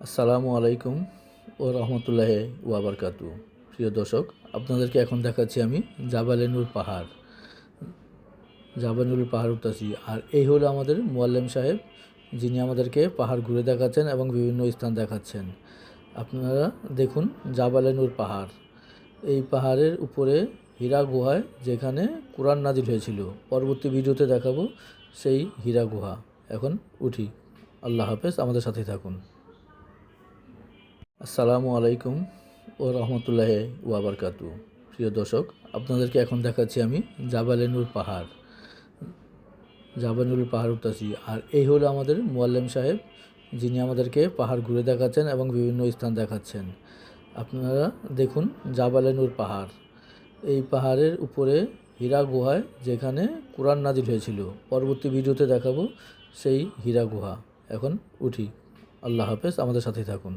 আসসালামু আলাইকুম ও রহমতুল্লাহি ওয়া বারাকাতুহু। প্রিয় দর্শক, আপনাদেরকে এখন দেখাচ্ছি আমি জাবালে নূর পাহাড়। জাবালে নূর পাহাড় উঠতেছি, আর এই হলো আমাদের মুয়াল্লিম সাহেব, যিনি আমাদেরকে পাহাড় ঘুরে দেখাচ্ছেন এবং বিভিন্ন স্থান দেখাচ্ছেন। আপনারা দেখুন জাবালে নূর পাহাড়। এই পাহাড়ের উপরে হীরা গুহায় যেখানে কোরআন নাজিল হয়েছিল। পরবর্তী ভিডিওতে দেখাবো সেই হীরা গুহা। এখন উঠি। আল্লাহ হাফেজ, আমাদের সাথেই থাকুন। আসসালামু আলাইকুম ও রহমতুল্লাহি ওয়া বারাকাতুহু। প্রিয় দর্শক, আপনাদেরকে এখন দেখাচ্ছি আমি জাবালে নূর পাহাড়। জাবালে নূর পাহাড় উঠতেছি, আর এই হলো আমাদের মুয়াল্লিম সাহেব, যিনি আমাদেরকে পাহাড় ঘুরে দেখাচ্ছেন এবং বিভিন্ন স্থান দেখাচ্ছেন। আপনারা দেখুন জাবালে নূর পাহাড়। এই পাহাড়ের উপরে হীরা গুহায় যেখানে কোরআন নাজিল হয়েছিল। পরবর্তী ভিডিওতে দেখাবো সেই হীরা গুহা। এখন উঠি। আল্লাহ হাফেজ, আমাদের সাথেই থাকুন।